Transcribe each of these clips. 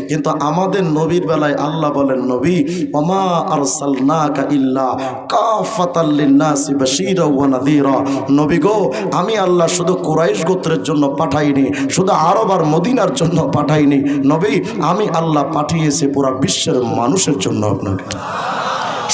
কিন্তু আমাদের নবীর বেলায় আল্লাহ বলেন, নবী ওমা আরসালনাকা ইল্লা কাফাতাল লিন্নাসি বাশীরা ওয়া নাযীরা। নবী গো, আমি আল্লাহ শুধু কুরাইশ গোত্রের জন্য পাঠাইনি, শুধু আরব আর মদিনার জন্য পাঠাইনি। নবী, আমি আল্লাহ পাঠিয়েছি পুরা বিশ্বের মানুষের জন্য আপনাকে।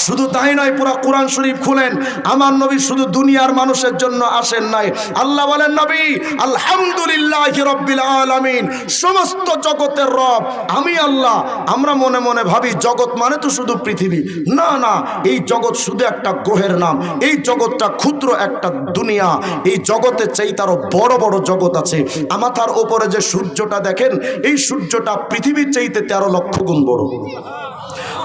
শুধু তাই নয়, পুরা কোরআন শরীফ খুলেন, আমার নবী শুধু দুনিয়ার মানুষের জন্য আসেন নাই। আল্লাহ বলেন, নবী আলহামদুলিল্লাহি রাব্বিল আলামিন, সমস্ত জগতের রব আমি আল্লাহ। আমরা মনে মনে ভাবি জগৎ মানে তো শুধু পৃথিবী। না না, এই জগৎ শুধু একটা গ্রহের নাম। এই জগৎটা ক্ষুদ্র একটা দুনিয়া। এই জগতের চাইতে আরো বড় বড় জগৎ আছে। মাথার উপরে যে সূর্যটা দেখেন, এই সূর্যটা পৃথিবীর চাইতে 13 লক্ষ গুণ বড়।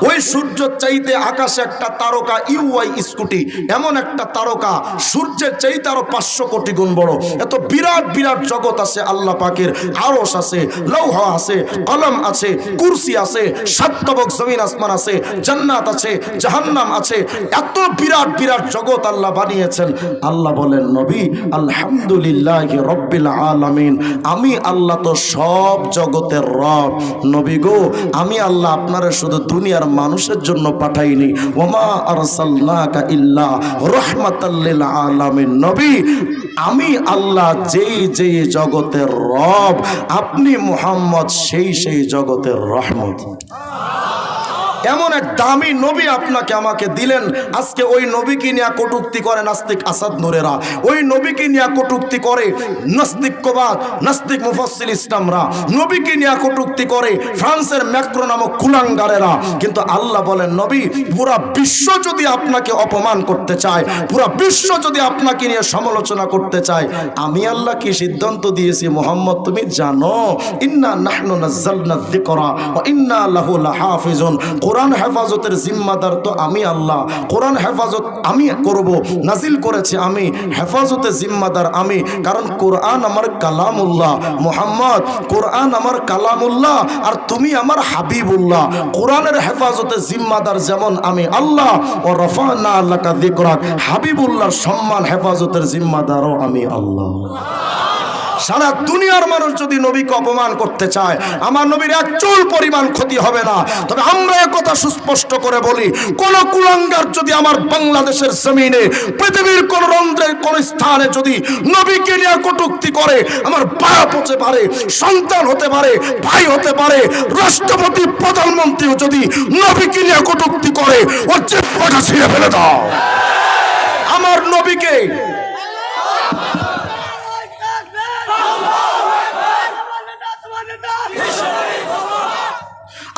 ওই সূর্য চাইতে আকাশে একটা তারকা ইউআই স্কুটি, এমন একটা তারকা সূর্যের চাইতে আরো 500 কোটি গুণ বড়। এত বিরাট বিরাট জগৎ আছে আল্লাহ পাকের। আরশ আছে, লৌহ আছে, কলম আছে, কুরসি আছে, 7 তবক জমিন আসমান আছে, জান্নাত আছে, জাহান্নাম আছে। এত বিরাট বিরাট জগৎ আল্লাহ বানিয়েছেন। আল্লাহ বলেন, নবী আলহামদুলিল্লাহি রাব্বিল আলামিন, আমি আল্লাহ তো সব জগতের রব। নবী গো, আমি আল্লাহ আপনারা শুধু দুনিয়ার মানুষের জন্য পাঠাইনি। ওমা আরসালনাকা ইল্লা রাহমাতাল লিল আলামিন। নবী, আমি আল্লাহ যেই যেই জগতের রব, আপনি মুহাম্মদ সেই জগতের রহমত। এমন এক দামি নবী আপনাকে আমাকে দিলেন। আজকে ওই নবীকে নিয়ে কটূক্তি করে নাস্তিক আসাদ নূরেরা, ওই নবীকে নিয়ে কটূক্তি করে নাস্তিকবাদ, নাস্তিক মুফাসসির ইসলামরা, নবীকে নিয়ে কটূক্তি করে ফ্রান্সের ম্যাক্রো নামক কুলাঙ্গারেরা। কিন্তু আল্লাহ বলেন, নবী, পুরা বিশ্ব যদি আপনাকে অপমান করতে চায়, পুরা বিশ্ব যদি আপনাকে নিয়ে সমালোচনা করতে চায়, আমি আল্লাহ কি সিদ্ধান্ত দিয়েছি মুহাম্মদ তুমি জানো? ইন্না নাহনু নাযালনা যিকরা ওয়া ইন্না লাহু লাহাফিজুন। কোরআন হেফাজতের জিম্মাদার তো আমি আল্লাহ। কোরআন হেফাজত আমি করব, নাজিল করেছি আমি, হেফাজতে জিম্মাদার আমি। কারণ কোরআন আমার কালামুল্লাহ। মুহাম্মদ, কোরআন আমার কালামুল্লাহ, আর তুমি আমার হাবিবুল্লাহ। কোরআনের হেফাজতে জিম্মাদার যেমন আমি আল্লাহ, ও রাফা'না লাকা যিকরাক, হাবিবুল্লাহর সম্মান হেফাজতের জিম্মাদারও আমি আল্লাহ। সারা দুনিয়ার মানুষ যদি নবীকে অপমান করতে চায়, আমার নবীর এক চুল পরিমাণ ক্ষতি হবে না। তবে আমরা একথা সুস্পষ্ট করে বলি, কোন কুলাঙ্গার যদি আমার বাংলাদেশের জমিনে, পৃথিবীর কোন রন্ধ্রের কোন স্থানে যদি নবীকে নিয়ে কটূক্তি করে, আমার বাপ হতে পারে, সন্তান হতে পারে, ভাই হতে পারে, রাষ্ট্রপতি, প্রধানমন্ত্রীও যদি নবীকে নিয়ে কটূক্তি করে, ওর জিহ্বাটা ছিঁড়ে ফেলে দাও। আমার নবীকে,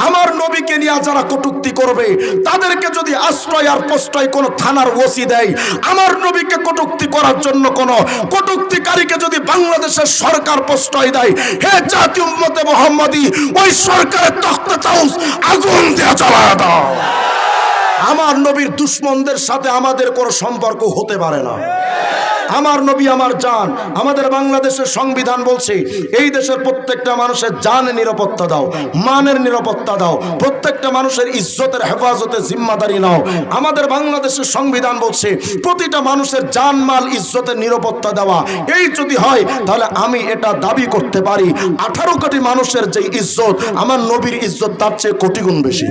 আমার নবীকে নিয়ে যারা কটূক্তি করবে, তাদেরকে যদি আশ্রয় আর প্রশ্রয় কোন থানার ওসি দেয়, আমার নবীকে কটূক্তি করার জন্য কোন কটূক্তিকারীকে যদি বাংলাদেশের সরকার প্রশ্রয় দেয়, হে জাতীয় উম্মতে মুহাম্মাদি, ওই সরকারের তখতে তাউস আগুন দিয়ে জ্বালায় দাও। আমার নবীর দুশমনদের সাথে আমাদের কোনো সম্পর্ক হতে পারে না। আমার নবী আমার জান। আমাদের বাংলাদেশের সংবিধান বলছে, এই দেশের প্রত্যেকটা মানুষের জানের নিরাপত্তা দাও, মানের নিরাপত্তা দাও, প্রত্যেকটা মানুষের ইজ্জতের হেফাজতে জিম্মাদারি নাও। আমাদের বাংলাদেশের সংবিধান বলছে, প্রতিটা মানুষের জান, মাল, ইজ্জতের নিরাপত্তা দেওয়া। এই যদি হয়, তাহলে আমি এটা দাবি করতে পারি, 18 কোটি মানুষের যে ইজ্জত, আমার নবীর ইজ্জত তার চেয়ে কোটি গুণ বেশি।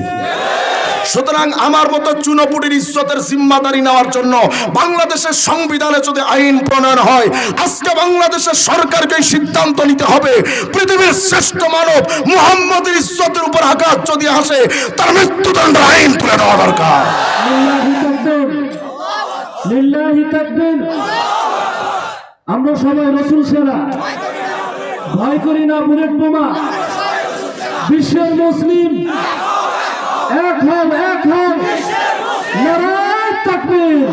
সুতরাং আমার মতো চুনোপুটির ইজ্জতের জিম্মাদারি নেওয়ার জন্য বাংলাদেশের সংবিধানে যদি আইন প্রণয়ন হয়, আজকে বাংলাদেশের সরকারকে সিদ্ধান্ত নিতে হবে, পৃথিবীর শ্রেষ্ঠ মানব মুহাম্মদের ইজ্জতের উপর আঘাত যদি আসে, তার মৃত্যুদণ্ডের আইন তুলে দেওয়া দরকার। আমরা সবাই রাসূল সেনা, ভয় করি না বুলেট বোমা। বিশ্বের মুসলিম এক হন, এক হন, নারায়ে তাকবীর।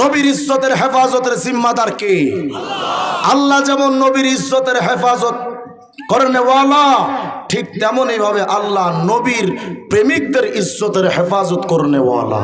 নবীর ইজ্জতের হেফাজতের জিম্মাদার কে? আল্লাহ যেমন নবীর ইজ্জতের হেফাজত করনেওয়ালা, ঠিক তেমনই ভাবে আল্লাহ নবীর প্রেমিকদের ইজ্জতের হেফাজত করনেওয়ালা।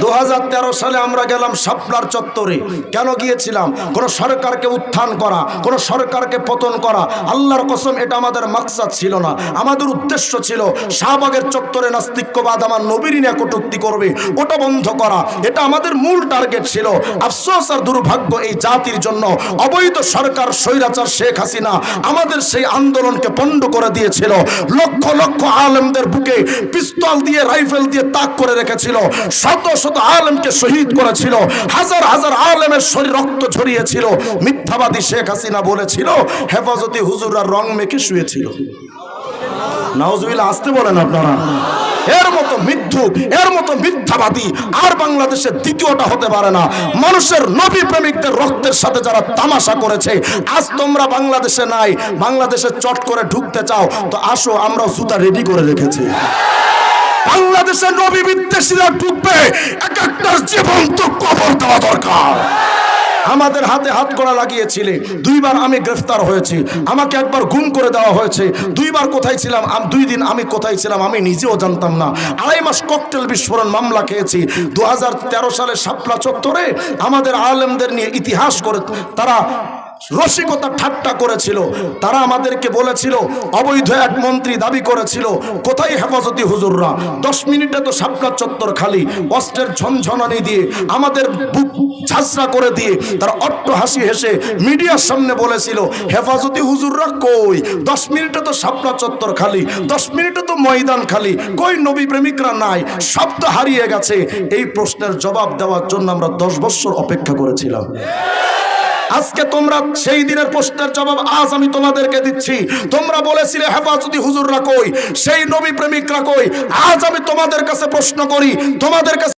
2013 সালে আমরা গেলাম শাপলার চত্বরে। কেন গিয়েছিলাম? কোন সরকারকে উত্থান করা, কোন সরকারকে পতন করা, আল্লাহর কসম এটা আমাদের মাকসাদ ছিল না। আমাদের উদ্দেশ্য ছিল শাহবাগের চত্বরে নাস্তিক্যবাদ আমার নবীর নিয়ে কটূক্তি করবে, ওটা বন্ধ করা, এটা আমাদের মূল টার্গেট ছিল। আফসোস আর দুর্ভাগ্য এই জাতির জন্য অবৈধ সরকার স্বৈরাচার শেখ হাসিনা আমাদের সেই আন্দোলনকে পণ্ড করে দিয়েছিল। লক্ষ লক্ষ আলেমদের বুকে পিস্তল দিয়ে, রাইফেল দিয়ে তাক করে রেখেছিল, শত শত আলেমকে শহীদ করেছিল, হাজার হাজার আলেমের শরীর রক্ত ঝরিয়েছিল। মিথ্যাবাদী শেখ হাসিনা বলেছিল হেফাজতে হুজুররা রং মেখে শুয়েছিল। নাউজুবিল্লাহ, আসতে বলেন আপনারা। এর মতো মিথ্যুক, এর মতো মিথ্যাবাদী আর বাংলাদেশের দ্বিতীয়টা হতে পারে না। মানুষের নবী প্রেমিকদের রক্তের সাথে যারা তামাশা করেছে, আজ তোমরা বাংলাদেশে নাই, বাংলাদেশে চট করে ঢুকতে চাও তো আসো, আমরা জুতা রেডি করে রেখেছি। বাংলাদেশের নবী বিদ্বেষীরা ঢুকবে, এক একটার জীবন্ত কবর দেওয়া দরকার। আমাদের হাতে হাত কড়া লাগিয়েছিলে, 2 বার আমি গ্রেফতার হয়েছি, আমাকে একবার গুম করে দেওয়া হয়েছে, 2 বার কোথায় ছিলাম, 2 দিন আমি কোথায় ছিলাম আমি নিজেও জানতাম না। 2.5 মাস ককটেল বিস্ফোরণ মামলা খেয়েছি। 2013 সালে শাপলা চত্বরে আমাদের আলেমদের নিয়ে ইতিহাস করে তারা রসিকতা ঠাট্টা করেছিল। তারা আমাদেরকে বলেছিল, অবৈধ এক মন্ত্রী দাবি করেছিল কোথায় হেফাজতি হুজুররা, 10 মিনিটে তো শাপলা চত্বর খালি। অস্ত্রের ঝনঝনানি দিয়ে আমাদের বুক ঝাঁঝরা করে দিয়ে তারা অট্ট হাসি হেসে মিডিয়ার সামনে বলেছিল হেফাজতি হুজুররা কই, 10 মিনিটে তো শাপলা চত্বর খালি, 10 মিনিটে তো ময়দান খালি, কই নবী প্রেমিকরা নাই, সব তো হারিয়ে গেছে। এই প্রশ্নের জবাব দেওয়ার জন্য আমরা 10 বছর অপেক্ষা করেছিলাম। আজকে তোমরা সেই দিনের প্রশ্নের জবাব আজ আমি তোমাদেরকে দিচ্ছি। তোমরা বলেছিলে হেফাজতি হুজুররা কই, সেই নবী প্রেমিকরা কই। আজ আমি তোমাদের কাছে প্রশ্ন করি, তোমাদের কাছে